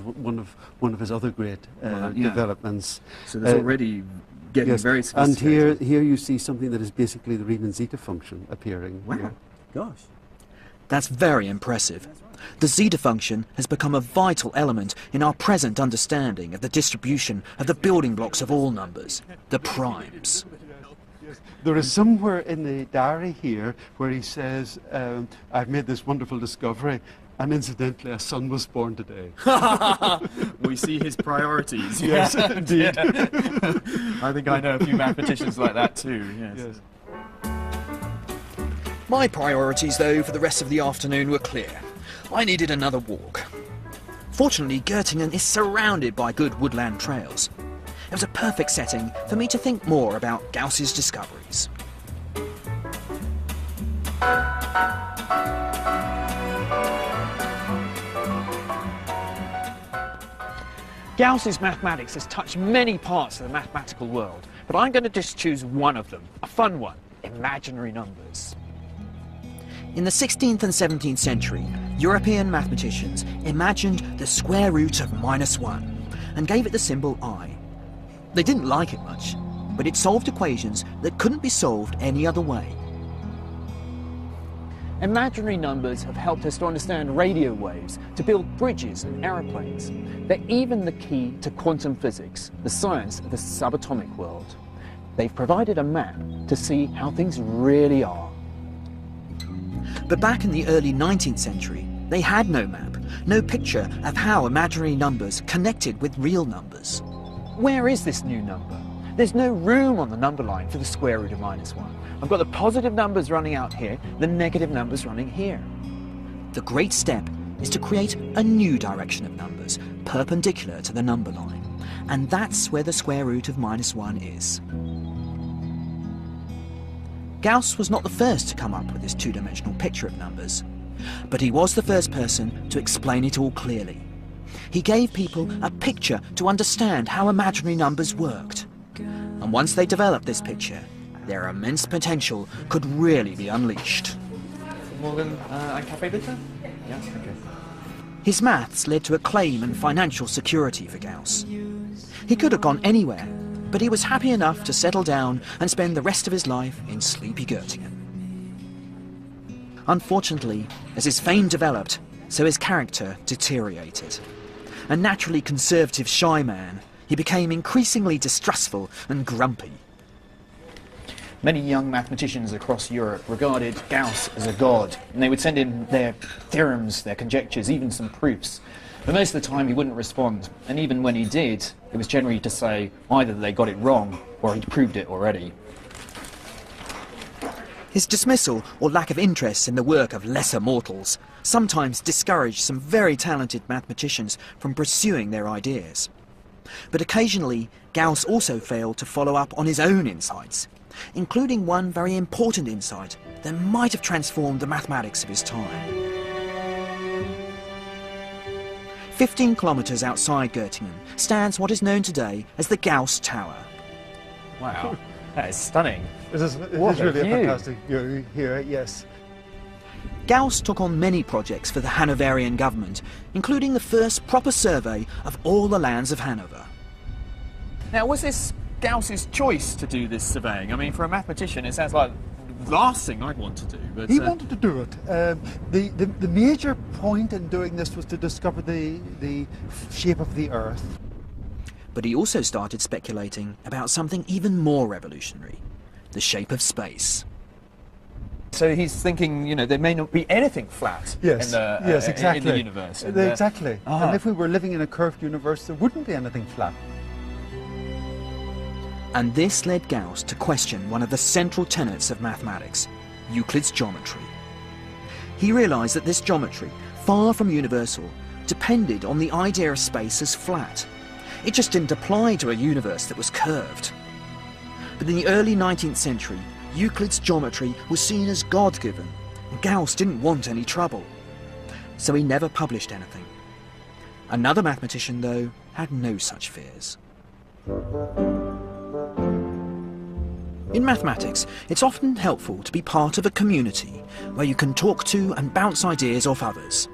one of his other great developments. So there's already getting very sophisticated. And here you see something that is basically the Riemann zeta function appearing. Wow, here. gosh. That's very impressive. The zeta function has become a vital element in our present understanding of the distribution of the building blocks of all numbers, the primes. There is somewhere in the diary here where he says, I've made this wonderful discovery, and incidentally a son was born today. We see his priorities. Yes, indeed. I think I know a few mathematicians like that too, yes. My priorities, though, for the rest of the afternoon were clear. I needed another walk. Fortunately, Göttingen is surrounded by good woodland trails. It was a perfect setting for me to think more about Gauss's discoveries. Gauss's mathematics has touched many parts of the mathematical world, but I'm going to just choose one of them, a fun one, imaginary numbers. In the 16th and 17th century, European mathematicians imagined the square root of -1 and gave it the symbol I. They didn't like it much, but it solved equations that couldn't be solved any other way. Imaginary numbers have helped us to understand radio waves, to build bridges and aeroplanes. They're even the key to quantum physics, the science of the subatomic world. They've provided a map to see how things really are. But back in the early 19th century, they had no map, no picture of how imaginary numbers connected with real numbers. Where is this new number? There's no room on the number line for the square root of -1. I've got the positive numbers running out here, the negative numbers running here. The great step is to create a new direction of numbers, perpendicular to the number line. And that's where the square root of -1 is. Gauss was not the first to come up with this two-dimensional picture of numbers, but he was the first person to explain it all clearly. He gave people a picture to understand how imaginary numbers worked. And once they developed this picture, their immense potential could really be unleashed. Morgen, ein Kaffee bitte? Yes, okay. His maths led to acclaim and financial security for Gauss. He could have gone anywhere, but he was happy enough to settle down and spend the rest of his life in sleepy Göttingen. Unfortunately, as his fame developed, so his character deteriorated. A naturally conservative, shy man, he became increasingly distrustful and grumpy. Many young mathematicians across Europe regarded Gauss as a god, and they would send in their theorems, their conjectures, even some proofs. But most of the time he wouldn't respond, and even when he did, it was generally to say either they got it wrong or he'd proved it already. His dismissal or lack of interest in the work of lesser mortals sometimes discouraged some very talented mathematicians from pursuing their ideas. But occasionally, Gauss also failed to follow up on his own insights, including one very important insight that might have transformed the mathematics of his time. 15 kilometres outside Göttingen stands what is known today as the Gauss Tower. Wow, that is stunning. It is really a fantastic view here, yes. Gauss took on many projects for the Hanoverian government, including the first proper survey of all the lands of Hanover. Now, was this Gauss's choice to do this surveying? I mean, for a mathematician, it sounds like the last thing I'd want to do. But he wanted to do it. The major point in doing this was to discover the shape of the Earth. But he also started speculating about something even more revolutionary, the shape of space. So he's thinking, you know, there may not be anything flat yes. in the, yes, exactly. in the universe. And, exactly. And if we were living in a curved universe, there wouldn't be anything flat. And this led Gauss to question one of the central tenets of mathematics, Euclid's geometry. He realised that this geometry, far from universal, depended on the idea of space as flat. It just didn't apply to a universe that was curved. But in the early 19th century, Euclid's geometry was seen as God-given, and Gauss didn't want any trouble. So he never published anything. Another mathematician, though, had no such fears. In mathematics, it's often helpful to be part of a community where you can talk to and bounce ideas off others.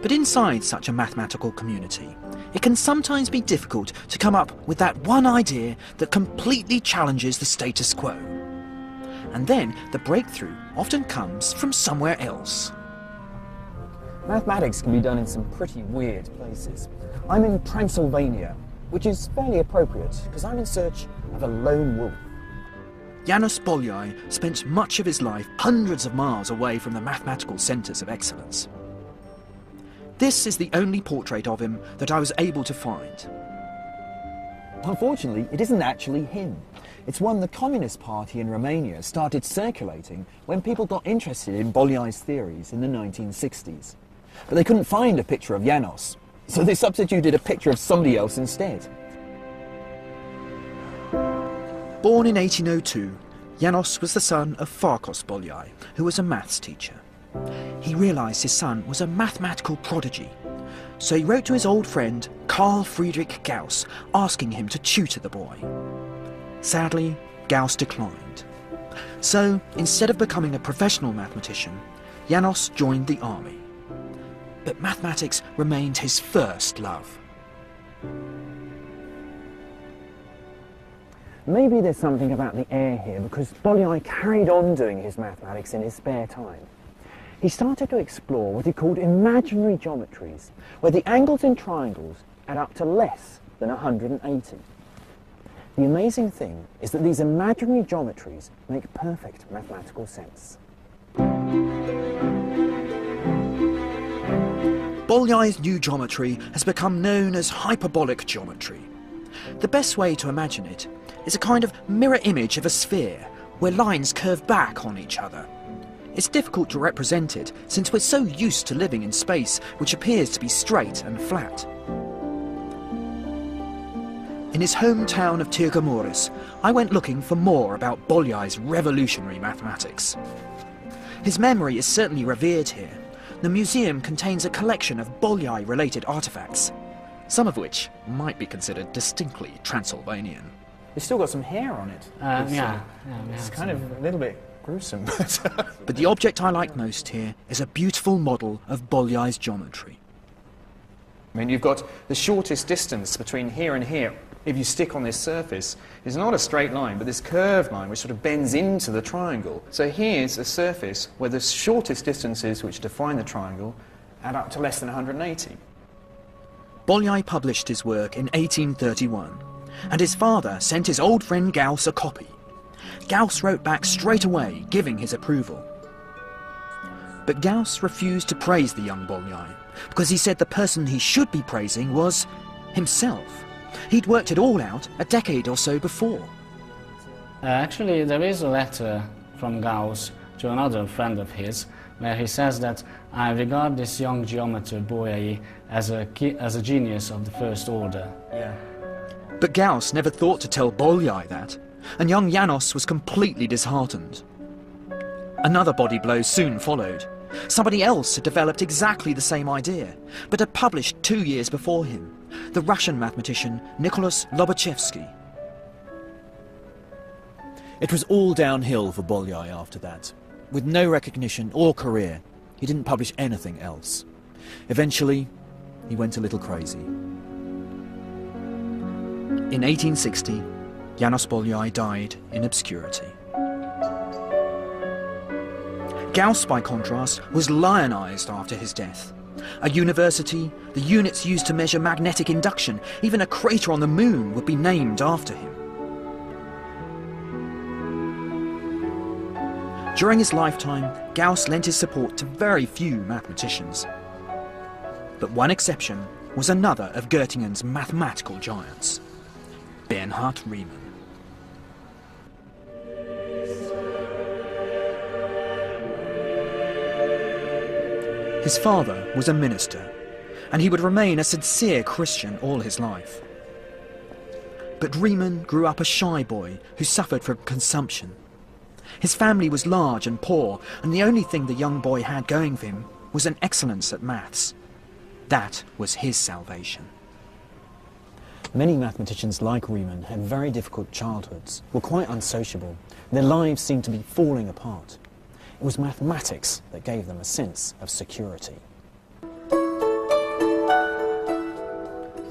But inside such a mathematical community, it can sometimes be difficult to come up with that one idea that completely challenges the status quo. And then the breakthrough often comes from somewhere else. Mathematics can be done in some pretty weird places. I'm in Transylvania, which is fairly appropriate because I'm in search of a lone wolf. János Bolyai spent much of his life hundreds of miles away from the mathematical centres of excellence. This is the only portrait of him that I was able to find. Unfortunately, it isn't actually him. It's one the Communist Party in Romania started circulating when people got interested in Bolyai's theories in the 1960s. But they couldn't find a picture of János, so they substituted a picture of somebody else instead. Born in 1802, János was the son of Farkas Bolyai, who was a maths teacher. He realised his son was a mathematical prodigy, so he wrote to his old friend Carl Friedrich Gauss asking him to tutor the boy. Sadly, Gauss declined. So, instead of becoming a professional mathematician, János joined the army. But mathematics remained his first love. Maybe there's something about the air here because Bolyai carried on doing his mathematics in his spare time. He started to explore what he called imaginary geometries, where the angles in triangles add up to less than 180. The amazing thing is that these imaginary geometries make perfect mathematical sense. Bolyai's new geometry has become known as hyperbolic geometry. The best way to imagine it is a kind of mirror image of a sphere, where lines curve back on each other. It's difficult to represent it, since we're so used to living in space which appears to be straight and flat. In his hometown of Tirgamuris, I went looking for more about Bolyai's revolutionary mathematics. His memory is certainly revered here. The museum contains a collection of Bolyai-related artefacts, some of which might be considered distinctly Transylvanian. It's still got some hair on it. It's kind of a little bit gruesome. But the object I like most here is a beautiful model of Bolyai's geometry. I mean, you've got the shortest distance between here and here. If you stick on this surface, it's not a straight line, but this curved line which sort of bends into the triangle. So here's a surface where the shortest distances which define the triangle add up to less than 180. Bolyai published his work in 1831, and his father sent his old friend Gauss a copy. Gauss wrote back straight away, giving his approval. But Gauss refused to praise the young Bolyai, because he said the person he should be praising was himself. He'd worked it all out a decade or so before. Actually, there is a letter from Gauss to another friend of his, where he says that I regard this young geometer Bolyai as a genius of the first order. Yeah. But Gauss never thought to tell Bolyai that, and young János was completely disheartened. Another body blow soon followed. Somebody else had developed exactly the same idea, but had published 2 years before him, the Russian mathematician Nicholas Lobachevsky. It was all downhill for Bolyai after that. With no recognition or career, he didn't publish anything else. Eventually, he went a little crazy. In 1860, János Bolyai died in obscurity. Gauss, by contrast, was lionised after his death. A university, the units used to measure magnetic induction, even a crater on the moon would be named after him. During his lifetime, Gauss lent his support to very few mathematicians. But one exception was another of Göttingen's mathematical giants, Bernhard Riemann. His father was a minister, and he would remain a sincere Christian all his life. But Riemann grew up a shy boy who suffered from consumption. His family was large and poor, and the only thing the young boy had going for him was an excellence at maths. That was his salvation. Many mathematicians like Riemann had very difficult childhoods, were quite unsociable. Their lives seemed to be falling apart. It was mathematics that gave them a sense of security.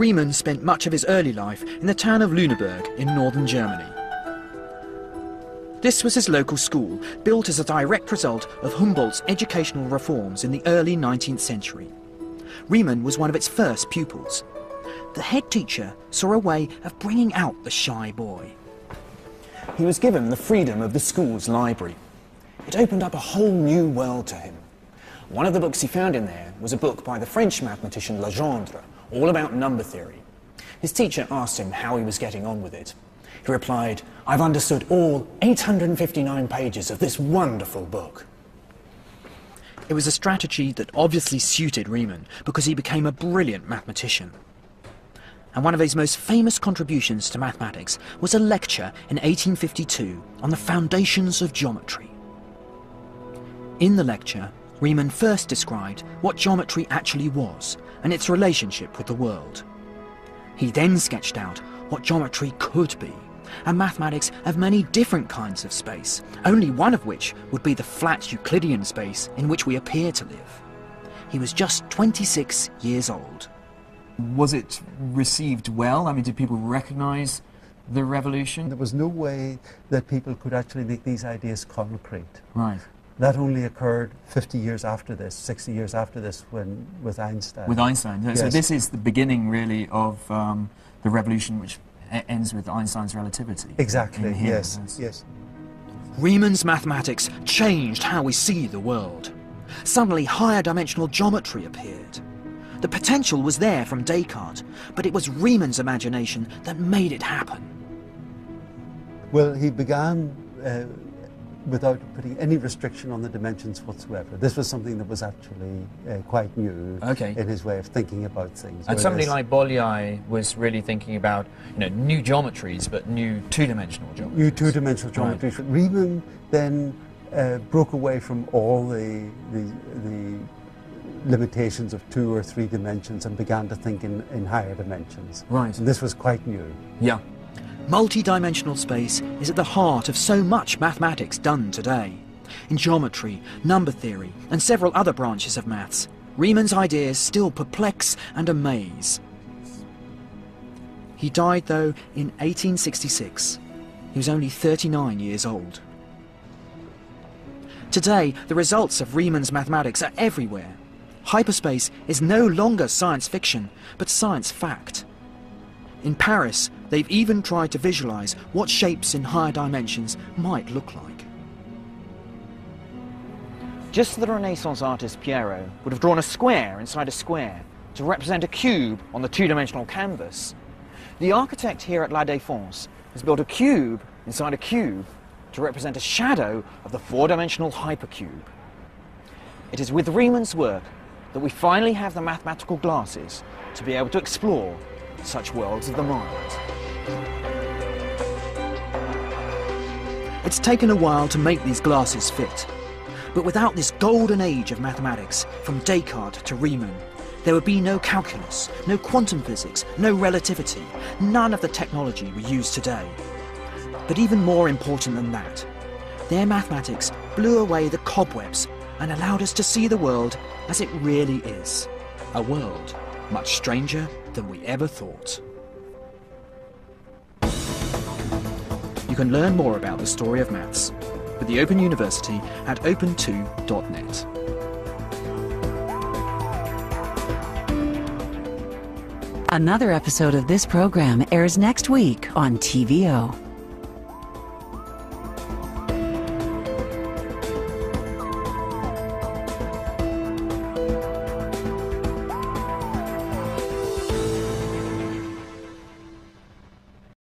Riemann spent much of his early life in the town of Lüneburg in northern Germany. This was his local school, built as a direct result of Humboldt's educational reforms in the early 19th century. Riemann was one of its first pupils. The head teacher saw a way of bringing out the shy boy. He was given the freedom of the school's library. It opened up a whole new world to him. One of the books he found in there was a book by the French mathematician Legendre, all about number theory. His teacher asked him how he was getting on with it. He replied, "I've understood all 859 pages of this wonderful book." It was a strategy that obviously suited Riemann because he became a brilliant mathematician. And one of his most famous contributions to mathematics was a lecture in 1852 on the foundations of geometry. In the lecture, Riemann first described what geometry actually was and its relationship with the world. He then sketched out what geometry could be, and mathematics of many different kinds of space, only one of which would be the flat Euclidean space in which we appear to live. He was just 26 years old. Was it received well? I mean, did people recognise the revolution? There was no way that people could actually make these ideas concrete. Right. That only occurred 50 years after this, 60 years after this, with Einstein. With Einstein. So Yes. this is the beginning, really, of the revolution, which ends with Einstein's relativity. Exactly, in here. yes, yes. Riemann's mathematics changed how we see the world. Suddenly, higher dimensional geometry appeared. The potential was there from Descartes, but it was Riemann's imagination that made it happen. Well, he began without putting any restriction on the dimensions whatsoever. This was something that was actually quite new in his way of thinking about things. And somebody like Bolyai was really thinking about, new geometries, but new two-dimensional geometries. New two-dimensional geometries. Right. Riemann then broke away from all the limitations of 2 or 3 dimensions and began to think in higher dimensions. Right. And this was quite new. Yeah. Multi-dimensional space is at the heart of so much mathematics done today. In geometry, number theory, and several other branches of maths, Riemann's ideas still perplex and amaze. He died, though, in 1866. He was only 39 years old. Today, the results of Riemann's mathematics are everywhere. Hyperspace is no longer science fiction, but science fact. In Paris, they've even tried to visualize what shapes in higher dimensions might look like. Just as the Renaissance artist Piero would have drawn a square inside a square to represent a cube on the two-dimensional canvas, the architect here at La Défense has built a cube inside a cube to represent a shadow of the four-dimensional hypercube. It is with Riemann's work that we finally have the mathematical glasses to be able to explore such worlds of the mind. It's taken a while to make these glasses fit, but without this golden age of mathematics, from Descartes to Riemann, there would be no calculus, no quantum physics, no relativity, none of the technology we use today. But even more important than that, their mathematics blew away the cobwebs and allowed us to see the world as it really is, a world much stranger than we ever thought. You can learn more about the story of maths with the Open University at open2.net. Another episode of this program airs next week on TVO.